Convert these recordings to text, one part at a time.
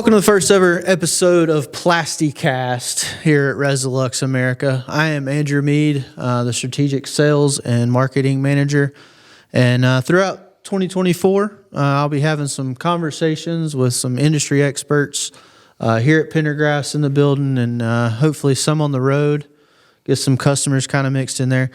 Welcome to the first ever episode of Plasticast here at Resolux America. I am Andrew Mead, the Strategic Sales and Marketing Manager. And throughout 2024, I'll be having some conversations with some industry experts here at Pendergrass in the building and hopefully some on the road, get some customers kind of mixed in there.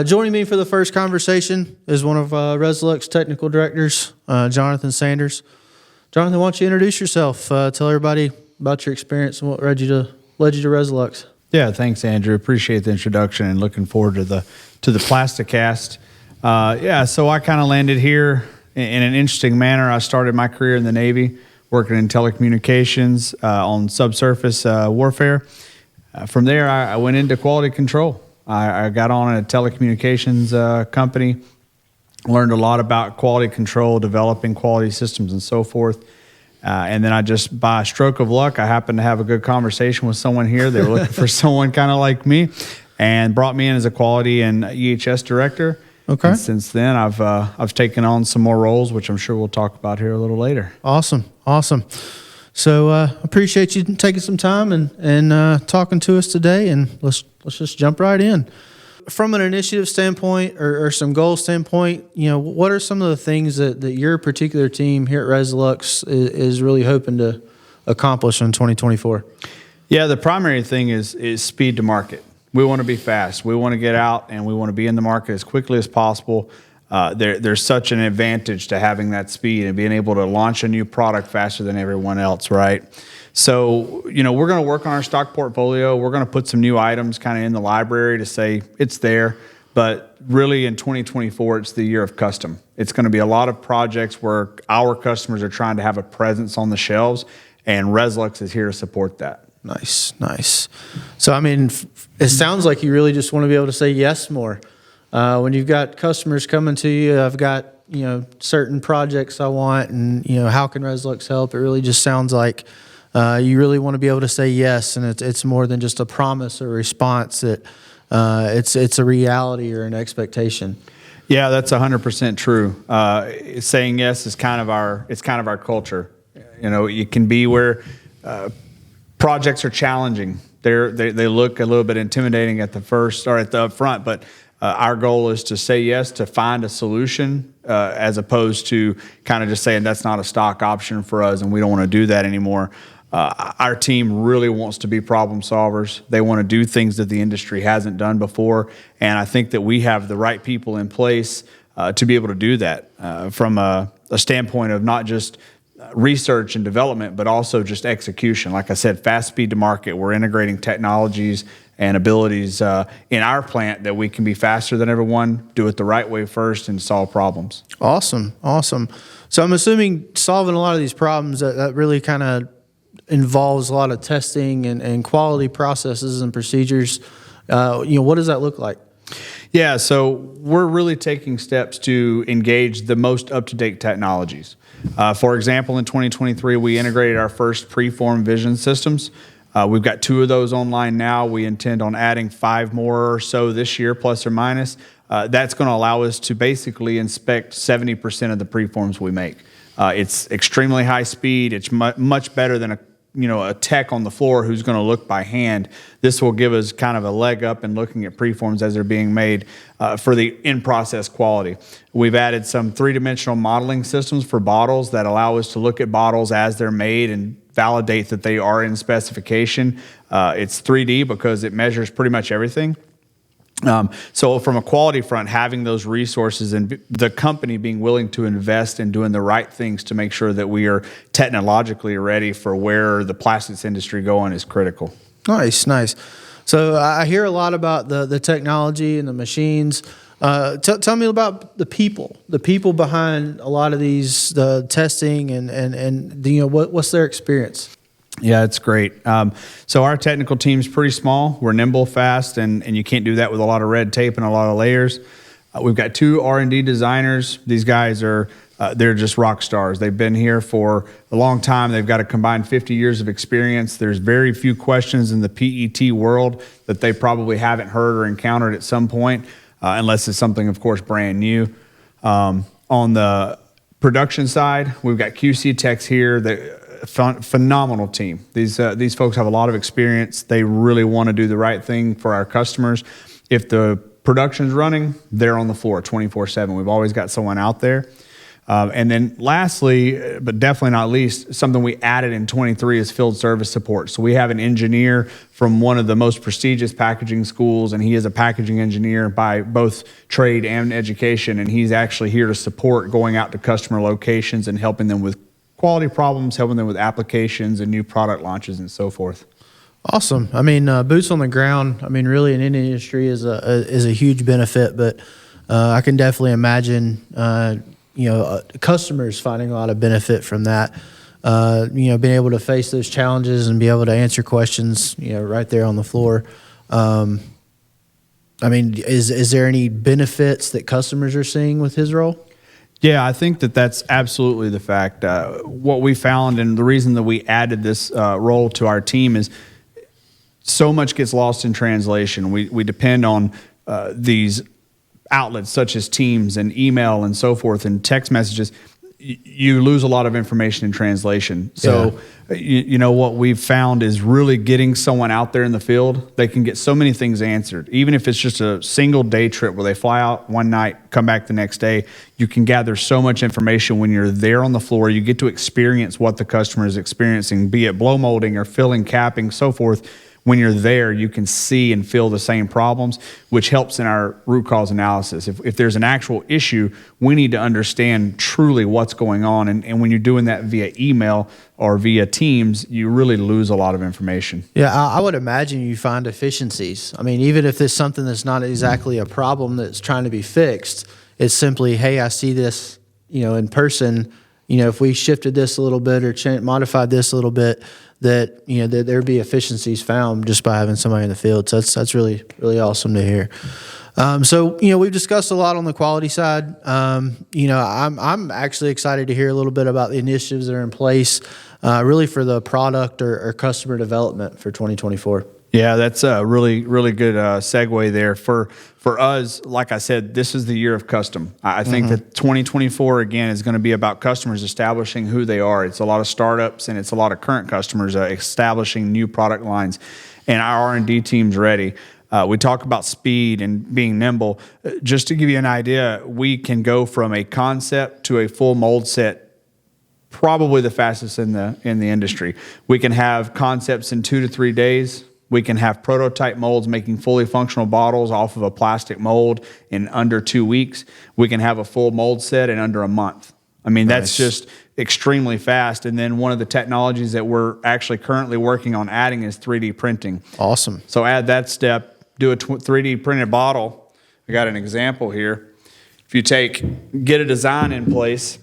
Joining me for the first conversation is one of Resolux technical directors, Jonathan Sanders. Jonathan, why don't you introduce yourself? Tell everybody about your experience and what led you to Resolux. Yeah, thanks, Andrew. Appreciate the introduction and looking forward to the Plasticast. So I kind of landed here in an interesting manner. I started my career in the Navy, working in telecommunications on subsurface warfare. From there, I went into quality control. I got on at a telecommunications company. Learned a lot about quality control, developing quality systems and so forth. And then I just, by a stroke of luck, I happened to have a good conversation with someone here. They were looking for someone kind of like me and brought me in as a quality and EHS director. Okay. And since then, I've taken on some more roles, which I'm sure we'll talk about here a little later. Awesome. So appreciate you taking some time and talking to us today. And let's just jump right in. From an initiative standpoint or some goal standpoint, what are some of the things that your particular team here at Resolux is really hoping to accomplish in 2024? Yeah, the primary thing is speed to market. We want to be fast. We want to get out and we want to be in the market as quickly as possible. There's such an advantage to having that speed and being able to launch a new product faster than everyone else, right? So, we're going to work on our stock portfolio. We're going to put some new items kind of in the library to say it's there. But really in 2024, it's the year of custom. It's going to be a lot of projects where our customers are trying to have a presence on the shelves, and Resolux is here to support that. Nice. So, it sounds like you really just want to be able to say yes more. When you've got customers coming to you, I've got, certain projects I want, and, how can Resolux help? It really just sounds like you really want to be able to say yes, and it's more than just a promise or response. That it's a reality or an expectation. Yeah, that's 100% true. Saying yes is kind of our culture. You can be where projects are challenging. They look a little bit intimidating at the first or at the upfront, but our goal is to say yes, to find a solution, as opposed to kind of just saying that's not a stock option for us and we don't want to do that anymore. Our team really wants to be problem solvers. They want to do things that the industry hasn't done before, and I think that we have the right people in place to be able to do that from a standpoint of not just research and development, but also just execution. Like I said, fast speed to market. We're integrating technologies and abilities in our plant that we can be faster than everyone, do it the right way first, and solve problems. Awesome. So I'm assuming solving a lot of these problems that really kind of involves a lot of testing and quality processes and procedures. What does that look like? Yeah, so we're really taking steps to engage the most up-to-date technologies. For example, in 2023, we integrated our first preform vision systems. We've got 2 of those online now. We intend on adding 5 more or so this year, plus or minus. That's going to allow us to basically inspect 70% of the preforms we make. It's extremely high speed. It's much better than a tech on the floor who's going to look by hand. This will give us kind of a leg up in looking at preforms as they're being made for the in-process quality. We've added some 3-dimensional modeling systems for bottles that allow us to look at bottles as they're made and validate that they are in specification. It's 3D because it measures pretty much everything. So from a quality front, having those resources and the company being willing to invest in doing the right things to make sure that we are technologically ready for where the plastics industry going is critical. Nice. So I hear a lot about the technology and the machines. Tell me about the people behind a lot of these testing and what's their experience? Yeah, it's great. So our technical team's pretty small. We're nimble, fast, and you can't do that with a lot of red tape and a lot of layers. We've got 2 R&D designers. These guys they're just rock stars. They've been here for a long time. They've got a combined 50 years of experience. There's very few questions in the PET world that they probably haven't heard or encountered at some point, unless it's something, of course, brand new. On the production side, we've got QC techs here that phenomenal team. These folks have a lot of experience. They really want to do the right thing for our customers. If the production's running, they're on the floor 24/7. We've always got someone out there. And then lastly, but definitely not least, something we added in 23 is field service support. So we have an engineer from one of the most prestigious packaging schools, and he is a packaging engineer by both trade and education, and he's actually here to support going out to customer locations and helping them with quality problems, helping them with applications and new product launches and so forth. Awesome. I mean, boots on the ground, I mean, really in any industry is a huge benefit, but I can definitely imagine customers finding a lot of benefit from that. Being able to face those challenges and be able to answer questions, right there on the floor. I mean, is there any benefits that customers are seeing with his role? Yeah, I think that's absolutely the fact. What we found, and the reason that we added this role to our team, is so much gets lost in translation. We depend on these outlets such as Teams and email and so forth and text messages. You lose a lot of information in translation. So, what we've found is really getting someone out there in the field. They can get so many things answered. Even if it's just a single day trip where they fly out one night, come back the next day, you can gather so much information when you're there on the floor. You get to experience what the customer is experiencing, be it blow molding or filling, capping, so forth. When you're there, you can see and feel the same problems, which helps in our root cause analysis. If there's an actual issue, we need to understand truly what's going on. And when you're doing that via email or via Teams, you really lose a lot of information. Yeah, I would imagine you find efficiencies. I mean, even if it's something that's not exactly a problem that's trying to be fixed, it's simply, hey, I see this, in person. If we shifted this a little bit or modified this a little bit, that there'd be efficiencies found just by having somebody in the field. So that's really, really awesome to hear. So we've discussed a lot on the quality side. I'm actually excited to hear a little bit about the initiatives that are in place, really for the product or customer development for 2024. Yeah, that's a really, really good segue there. For us, like I said, this is the year of custom. I think that 2024, again, is going to be about customers establishing who they are. It's a lot of startups and it's a lot of current customers establishing new product lines. And our R&D team's ready. We talk about speed and being nimble. Just to give you an idea, we can go from a concept to a full mold set probably the fastest in the industry. We can have concepts in 2 to 3 days. We can have prototype molds making fully functional bottles off of a plastic mold in under 2 weeks. We can have a full mold set in under a month. I mean, that's just extremely fast. And then one of the technologies that we're actually currently working on adding is 3D printing. Awesome. So add that step, do a 3D printed bottle. I got an example here. If you get a design in place,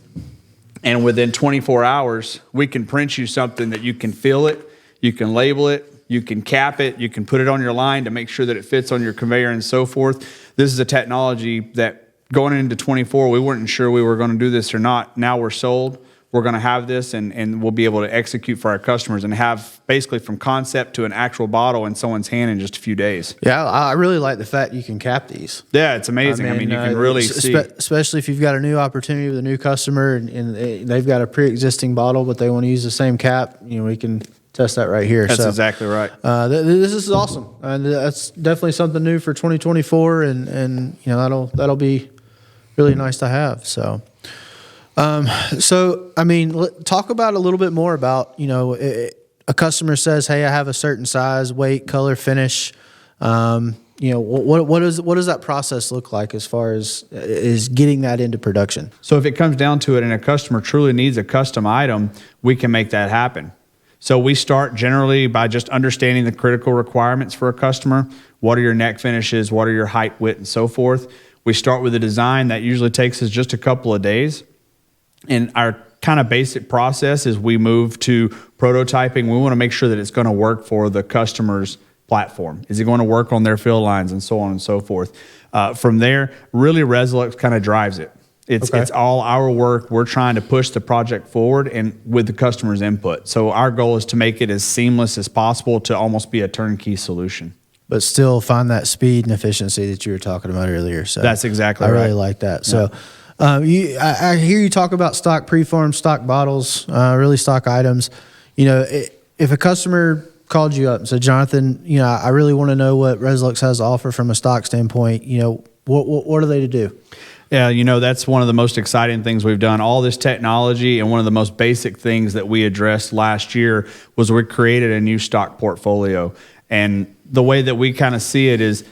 and within 24 hours, we can print you something that you can fill it, you can label it, you can cap it, you can put it on your line to make sure that it fits on your conveyor and so forth. This is a technology that going into 24, we weren't sure we were going to do this or not. Now we're sold. We're going to have this, and we'll be able to execute for our customers and have basically from concept to an actual bottle in someone's hand in just a few days. Yeah, I really like the fact you can cap these. Yeah, it's amazing. I mean you can really see. Especially if you've got a new opportunity with a new customer and they've got a pre-existing bottle, but they want to use the same cap, we can test that right here. That's exactly right. This is awesome. And that's definitely something new for 2024, and that'll be really nice to have. So I mean, talk about a little bit more about, a customer says, hey, I have a certain size, weight, color, finish. What does that process look like as far as is getting that into production? So if it comes down to it and a customer truly needs a custom item, we can make that happen. So we start generally by just understanding the critical requirements for a customer. What are your neck finishes? What are your height, width, and so forth? We start with a design that usually takes us just a couple of days. And our kind of basic process is we move to prototyping. We want to make sure that it's going to work for the customer's platform. Is it going to work on their fill lines and so on and so forth? From there, really Resolux kind of drives it. It's all our work. We're trying to push the project forward and with the customer's input. So our goal is to make it as seamless as possible to almost be a turnkey solution. But still find that speed and efficiency that you were talking about earlier. So that's exactly right. I really like that. So I hear you talk about stock preforms, stock bottles, really stock items. If a customer called you up and said, Jonathan, I really want to know what Resolux has to offer from a stock standpoint, what are they to do? Yeah, that's one of the most exciting things we've done. All this technology, and one of the most basic things that we addressed last year was we created a new stock portfolio. And the way that we kind of see it is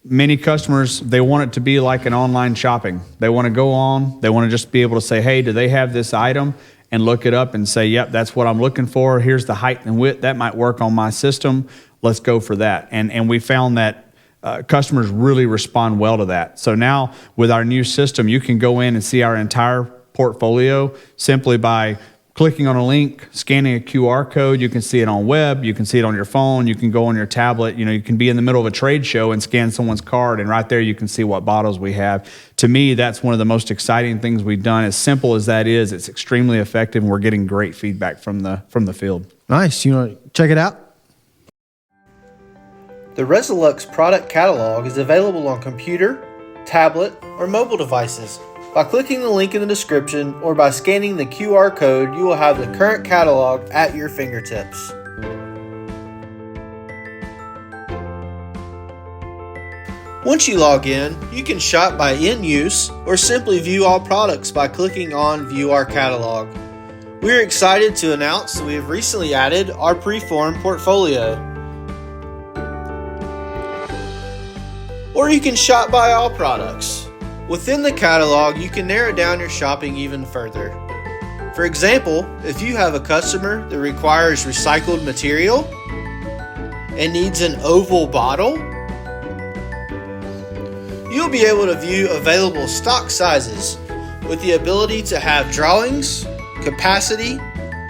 many customers, they want it to be like an online shopping. They want to go on, they want to just be able to say, hey, do they have this item? And look it up and say, yep, that's what I'm looking for. Here's the height and width. That might work on my system. Let's go for that. And we found that customers really respond well to that. So now with our new system, you can go in and see our entire portfolio simply by clicking on a link, scanning a QR code. You can see it on web, you can see it on your phone, you can go on your tablet. You can be in the middle of a trade show and scan someone's card, and right there you can see what bottles we have. To me, that's one of the most exciting things we've done. As simple as that is, it's extremely effective, and we're getting great feedback from the field. Nice. You want to check it out? The Resolux product catalog is available on computer, tablet, or mobile devices. By clicking the link in the description or by scanning the QR code, you will have the current catalog at your fingertips. Once you log in, you can shop by in-use or simply view all products by clicking on View Our Catalog. We are excited to announce that we have recently added our preform portfolio. Or you can shop by all products. Within the catalog, you can narrow down your shopping even further. For example, if you have a customer that requires recycled material and needs an oval bottle, you'll be able to view available stock sizes with the ability to have drawings, capacity,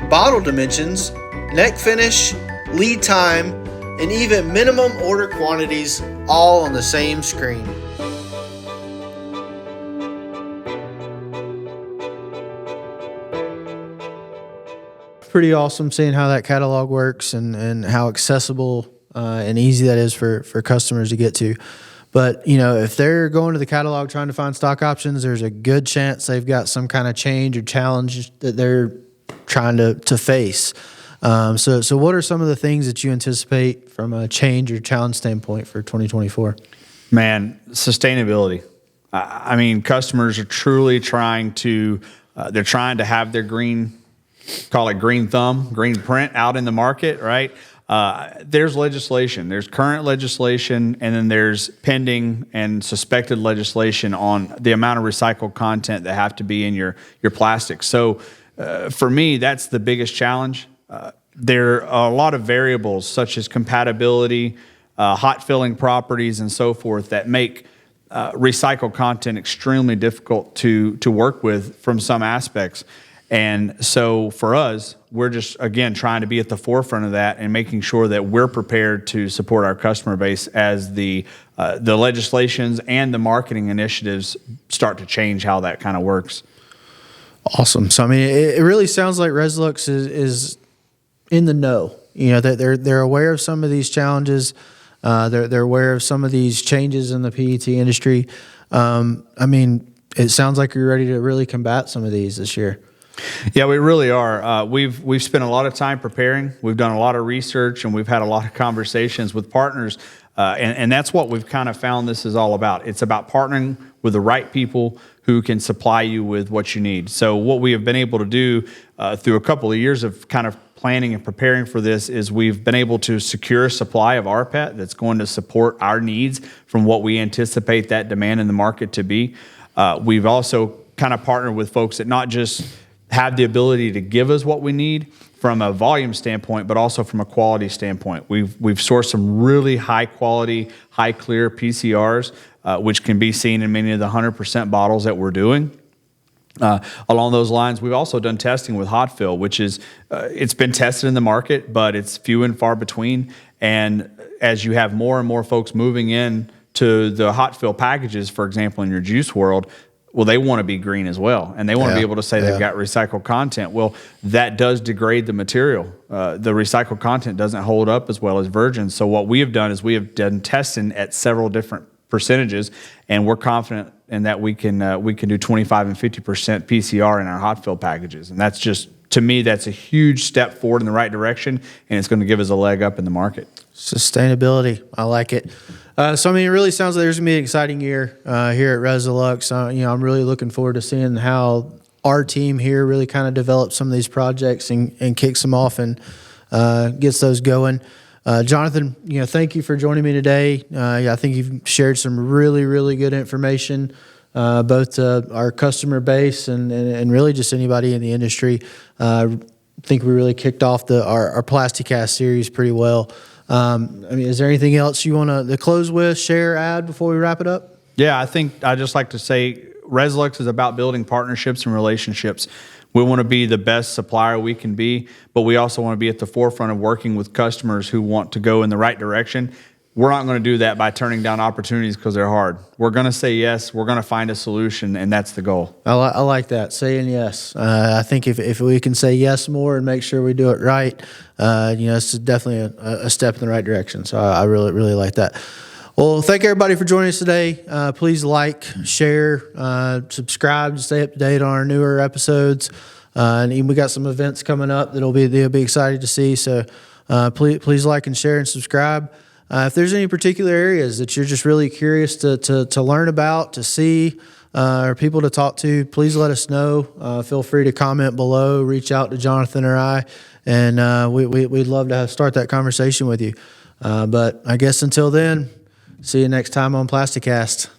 bottle dimensions, neck finish, lead time, and even minimum order quantities all on the same screen. Pretty awesome seeing how that catalog works and how accessible and easy that is for customers to get to. But, if they're going to the catalog trying to find stock options, there's a good chance they've got some kind of change or challenge that they're trying to face. So what are some of the things that you anticipate from a change or challenge standpoint for 2024? Man, sustainability. I mean, customers are truly trying to have their call it green thumb, green print out in the market, right? There's legislation. There's current legislation, and then there's pending and suspected legislation on the amount of recycled content that have to be in your plastics. So for me, that's the biggest challenge. There are a lot of variables such as compatibility, hot filling properties, and so forth that make recycled content extremely difficult to work with from some aspects. And so for us, we're just, again, trying to be at the forefront of that and making sure that we're prepared to support our customer base as the legislations and the marketing initiatives start to change how that kind of works. Awesome. So, I mean, it really sounds like Resolux is in the know. They're aware of some of these challenges. They're aware of some of these changes in the PET industry. I mean, it sounds like you're ready to really combat some of these this year. Yeah, we really are. We've spent a lot of time preparing. We've done a lot of research, and we've had a lot of conversations with partners. And that's what we've kind of found this is all about. It's about partnering with the right people who can supply you with what you need. So what we have been able to do through a couple of years of kind of planning and preparing for this is we've been able to secure a supply of rPET that's going to support our needs from what we anticipate that demand in the market to be. We've also kind of partnered with folks that not just have the ability to give us what we need from a volume standpoint, but also from a quality standpoint. We've sourced some really high quality, high clear PCRs, which can be seen in many of the 100% bottles that we're doing. Along those lines, we've also done testing with hot fill, which is, it's been tested in the market, but it's few and far between. And as you have more and more folks moving in to the hot fill packages, for example, in your juice world, well, they want to be green as well, and they want to be able to say they've got recycled content. Well, that does degrade the material. The recycled content doesn't hold up as well as virgin. So what we have done is we have done testing at several different percentages, and we're confident in that we can do 25 and 50% PCR in our hot fill packages, and that's just to me, that's a huge step forward in the right direction, and it's going to give us a leg up in the market. Sustainability. I like it. So, I mean, it really sounds like there's going to be an exciting year here at Resolux. I'm really looking forward to seeing how our team here really kind of develops some of these projects and kicks them off and gets those going. Jonathan, thank you for joining me today. I think you've shared some really, really good information, both to our customer base and really just anybody in the industry. I think we really kicked off our Plasticast series pretty well. Is there anything else you want to close with, share, add before we wrap it up? Yeah, I think I'd just like to say Resolux is about building partnerships and relationships. We want to be the best supplier we can be, but we also want to be at the forefront of working with customers who want to go in the right direction. We're not going to do that by turning down opportunities because they're hard. We're going to say yes. We're going to find a solution, and that's the goal. I like that, saying yes. I think if we can say yes more and make sure we do it right, it's definitely a step in the right direction. So I really, really like that. Well, thank everybody for joining us today. Please like, share, subscribe to stay up to date on our newer episodes. And we got some events coming up they'll be excited to see. So please like and share and subscribe. If there's any particular areas that you're just really curious to learn about, to see, or people to talk to, please let us know. Feel free to comment below, reach out to Jonathan or I, and we'd love to start that conversation with you. But I guess until then, see you next time on Plasticast.